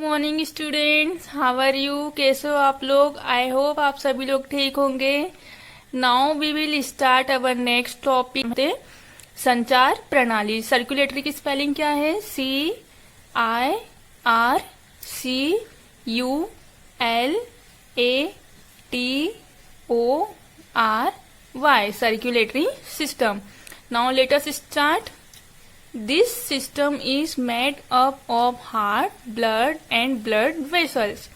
Morning students, how are you? कैसे हो आप लोग? आई होप आप सभी लोग ठीक होंगे। Now we will start our next topic, संचार प्रणाली। सर्कुलेटरी की स्पेलिंग क्या है? CIRCULATORY, circulatory system. Now let us start. This system is made up of heart, blood and blood vessels.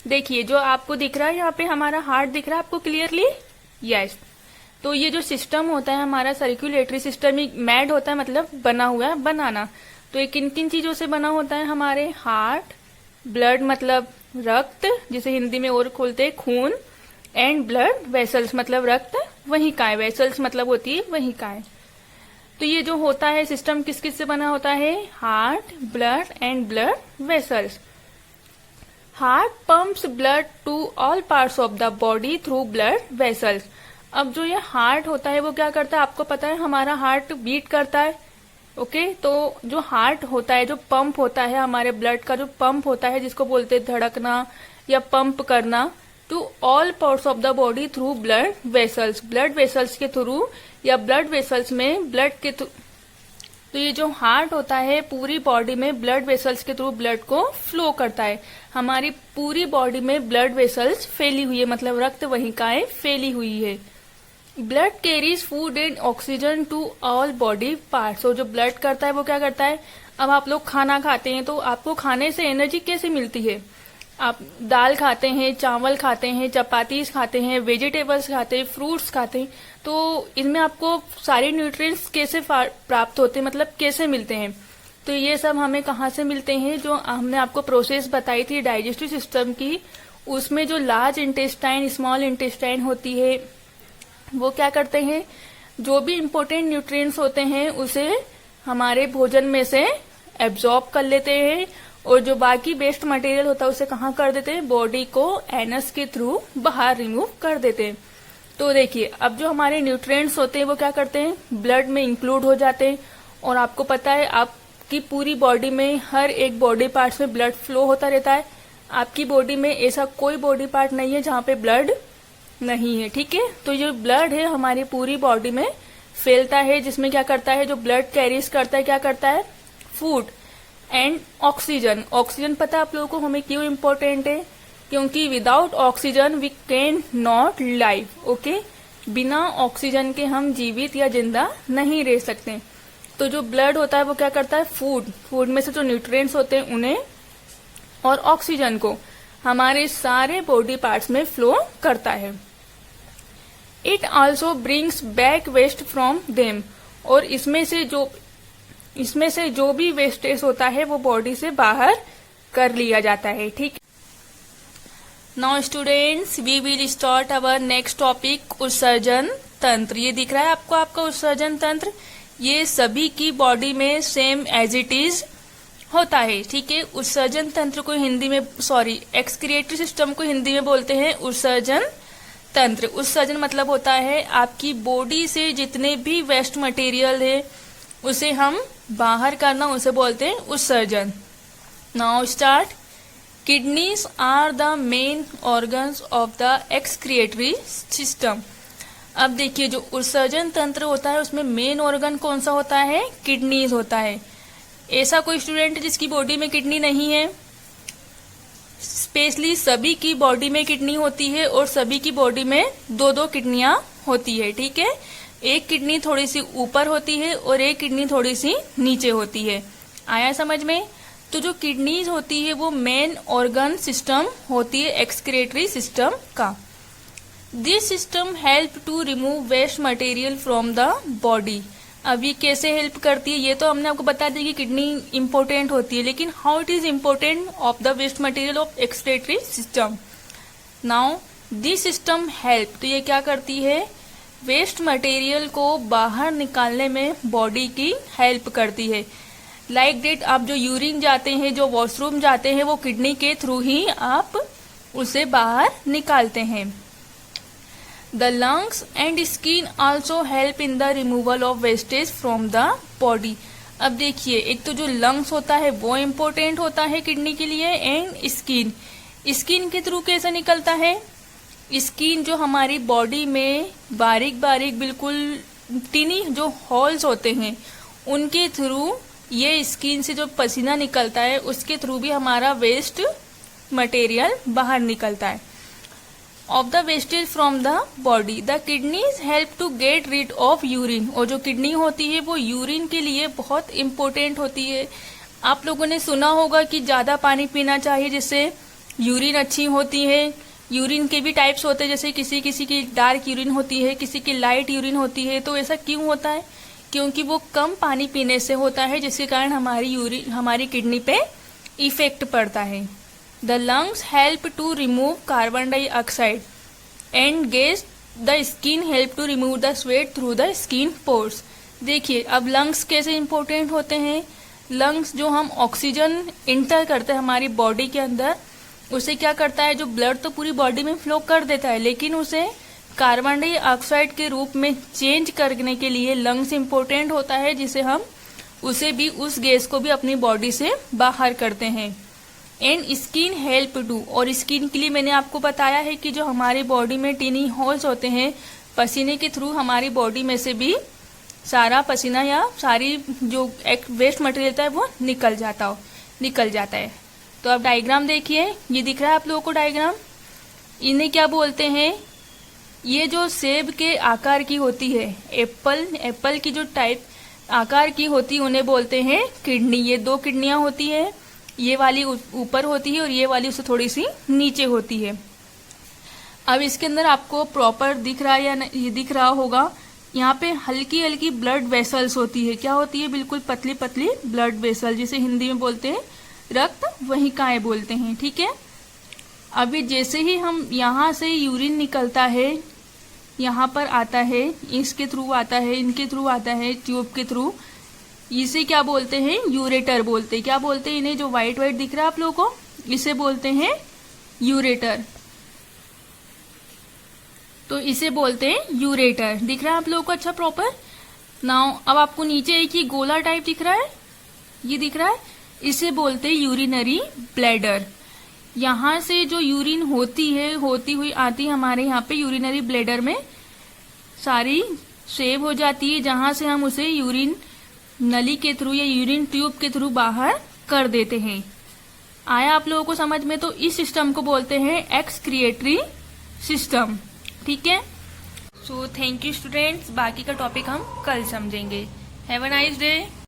देखिए जो आपको दिख रहा है यहाँ पे हमारा हार्ट दिख रहा है आपको क्लियरली? यस। तो ये जो सिस्टम होता है हमारा सर्कुलेटरी सिस्टम, मैड होता है मतलब बना हुआ है, बनाना। तो ये किन किन चीजों से बना होता है? हमारे हार्ट, ब्लड मतलब रक्त, जिसे हिंदी में और खोलते हैं खून, एंड ब्लड वेसल्स मतलब रक्त वहिकाएं, वेसल्स मतलब होती है वहिकाएं। तो ये जो होता है सिस्टम किस किस से बना होता है? Heart, blood and blood vessels. Heart pumps blood to all parts of the body through blood vessels. अब जो ये हार्ट होता है वो क्या करता है? आपको पता है हमारा हार्ट बीट करता है, ओके? तो जो हार्ट होता है, जो पंप होता है हमारे ब्लड का, जो पंप होता है जिसको बोलते हैं धड़कना या पंप करना, to all parts of the body through blood vessels, blood vessels के थ्रू या ब्लड वेसल्स में ब्लड के थ्रू। तो ये जो हार्ट होता है पूरी बॉडी में ब्लड वेसल्स के थ्रू ब्लड को फ्लो करता है। हमारी पूरी बॉडी में ब्लड वेसल्स फैली हुई है, मतलब रक्त वहिकाएं फैली हुई है। Blood carries food and oxygen to all body parts. और जो ब्लड करता है वो क्या करता है? अब आप लोग खाना खाते हैं तो आपको खाने से एनर्जी कैसे मिलती है? आप दाल खाते हैं, चावल खाते हैं, चपातीस खाते हैं, वेजिटेबल्स खाते हैं, फ्रूट्स खाते हैं, तो इनमें आपको सारे न्यूट्रिएंट्स कैसे प्राप्त होते हैं, मतलब कैसे मिलते हैं? तो ये सब हमें कहाँ से मिलते हैं? जो हमने आपको प्रोसेस बताई थी डाइजेस्टिव सिस्टम की, उसमें जो लार्ज इंटेस्टाइन, स्मॉल इंटेस्टाइन होती है, वो क्या करते हैं? जो भी इम्पोर्टेंट न्यूट्रिएंट्स होते हैं उसे हमारे भोजन में से एब्जॉर्ब कर लेते हैं, और जो बाकी वेस्ट मटेरियल होता है उसे कहाँ कर देते हैं? बॉडी को एनस के थ्रू बाहर रिमूव कर देते हैं। तो देखिए अब जो हमारे न्यूट्रिएंट्स होते हैं वो क्या करते हैं? ब्लड में इंक्लूड हो जाते हैं। और आपको पता है आपकी पूरी बॉडी में हर एक बॉडी पार्ट्स में ब्लड फ्लो होता रहता है। आपकी बॉडी में ऐसा कोई बॉडी पार्ट नहीं है जहाँ पे ब्लड नहीं है, ठीक है? तो जो ब्लड है हमारी पूरी बॉडी में फैलता है, जिसमें क्या करता है? जो ब्लड कैरीज करता है क्या करता है? Food and oxygen. ऑक्सीजन पता है आप लोगों को हमें क्यों इम्पोर्टेंट है? क्योंकि without oxygen we can not live, okay? बिना ऑक्सीजन के हम जीवित या जिंदा नहीं रह सकते। तो जो ब्लड होता है वो क्या करता है? फूड में से जो न्यूट्रिएंट्स होते हैं उन्हें और ऑक्सीजन को हमारे सारे बॉडी पार्ट्स में फ्लो करता है। It also brings back waste from them. और इसमें से जो भी वेस्टेज होता है वो बॉडी से बाहर कर लिया जाता है, ठीक? Now students we will start our next topic, उत्सर्जन तंत्र। ये दिख रहा है आपको आपका उत्सर्जन तंत्र? ये सभी की बॉडी में सेम एज इट इज होता है, ठीक है? उत्सर्जन तंत्र को हिंदी में एक्सक्रिएटरी सिस्टम को हिंदी में बोलते हैं उत्सर्जन तंत्र। उत्सर्जन मतलब होता है आपकी बॉडी से जितने भी वेस्ट मटेरियल है उसे हम बाहर करना, उसे बोलते हैं उत्सर्जन। Now start. Kidneys are the main organs of the excretory system. अब देखिए जो उत्सर्जन तंत्र होता है उसमें मेन ऑर्गन कौन सा होता है? किडनीज होता है। ऐसा कोई स्टूडेंट जिसकी बॉडी में किडनी नहीं है? स्पेशली सभी की बॉडी में किडनी होती है, और सभी की बॉडी में दो दो किडनियां होती है, ठीक है? एक किडनी थोड़ी सी ऊपर होती है और एक किडनी थोड़ी सी नीचे होती है। आया समझ में? तो जो किडनीज होती है वो मेन ऑर्गन सिस्टम होती है एक्सक्रिएटरी सिस्टम का। This system help to remove waste material from the body. अब ये कैसे हेल्प करती है? ये तो हमने आपको बता दिया कि किडनी इंपॉर्टेंट होती है, लेकिन how it is important of the waste material of excretory system. Now this system help, तो ये क्या करती है? वेस्ट मटेरियल को बाहर निकालने में बॉडी की हेल्प करती है। लाइक डेट आप जो यूरिन जाते हैं, जो वॉशरूम जाते हैं, वो किडनी के थ्रू ही आप उसे बाहर निकालते हैं। The lungs and skin also help in the removal of wastage from the body. अब देखिए, एक तो जो लंग्स होता है वो इम्पोर्टेंट होता है किडनी के लिए, एंड स्किन। स्किन के थ्रू कैसे निकलता है? स्किन जो हमारी बॉडी में बारीक बारीक बिल्कुल टिनी जो हॉल्स होते हैं उनके थ्रू ये स्किन से जो पसीना निकलता है उसके थ्रू भी हमारा वेस्ट मटेरियल बाहर निकलता है। Of the wastage from the body, the kidneys help to get rid of urine. और जो किडनी होती है वो यूरिन के लिए बहुत इंपॉर्टेंट होती है। आप लोगों ने सुना होगा कि ज्यादा पानी पीना चाहिए जिससे यूरिन अच्छी होती है। यूरिन के भी टाइप्स होते हैं, जैसे किसी किसी की डार्क यूरिन होती है, किसी की लाइट यूरिन होती है। तो ऐसा क्यों होता है? क्योंकि वो कम पानी पीने से होता है, जिसके कारण हमारी किडनी पे इफेक्ट पड़ता है। The lungs help to remove carbon dioxide and gas, the skin help to remove the sweat through the skin pores. देखिए, अब लंग्स कैसे इंपॉर्टेंट होते हैं। लंग्स जो हम ऑक्सीजन इंटर करते हैं हमारी बॉडी के अंदर, उसे क्या करता है, जो ब्लड तो पूरी बॉडी में फ्लो कर देता है, लेकिन उसे कार्बन डाइऑक्साइड के रूप में चेंज करने के लिए लंग्स इंपॉर्टेंट होता है, जिसे हम उस गैस को भी अपनी बॉडी से बाहर करते हैं। एंड स्किन हेल्प टू, और स्किन के लिए मैंने आपको बताया है कि जो हमारी बॉडी में टिनी होल्स होते हैं, पसीने के थ्रू हमारी बॉडी में से भी सारा पसीना या सारी जो वेस्ट मटेरियल होता है वो निकल जाता है। तो अब डायग्राम देखिए, ये दिख रहा है आप लोगों को डायग्राम। इन्हें क्या बोलते हैं? ये जो सेब के आकार की होती है, एप्पल की जो टाइप आकार की होती है, उन्हें बोलते हैं किडनी। ये दो किडनियां होती है, ये वाली ऊपर होती है और ये वाली उससे थोड़ी सी नीचे होती है। अब इसके अंदर आपको प्रॉपर दिख रहा है या ये दिख रहा होगा, यहाँ पे हल्की हल्की ब्लड वेसल्स होती है। क्या होती है? बिल्कुल पतली पतली ब्लड वेसल, जिसे हिंदी में बोलते हैं रक्त वाहिकाएं बोलते हैं। ठीक है। अभी जैसे ही हम यहाँ से यूरिन निकलता है, यहाँ पर आता है, इसके थ्रू आता है, इनके थ्रू आता है, ट्यूब के थ्रू, इसे क्या बोलते हैं? यूरेटर बोलते हैं। क्या बोलते हैं इन्हें? जो व्हाइट व्हाइट दिख रहा है आप लोगों को, इसे बोलते हैं यूरेटर। तो इसे बोलते हैं यूरेटर। दिख रहा है आप लोगों को अच्छा प्रॉपर? नाउ अब आपको नीचे एक ही गोला टाइप दिख रहा है, ये दिख रहा है, इसे बोलते हैं यूरिनरी ब्लैडर। यहाँ से जो यूरिन होती हुई आती है हमारे यहाँ पे यूरिनरी ब्लैडर में, सारी सेव हो जाती है, जहां से हम उसे यूरिन नली के थ्रू या यूरिन ट्यूब के थ्रू बाहर कर देते हैं। आया आप लोगों को समझ में? तो इस सिस्टम को बोलते हैं एक्सक्रिएटरी सिस्टम। ठीक है। सो थैंक यू स्टूडेंट्स, बाकी का टॉपिक हम कल समझेंगे। Have a nice day.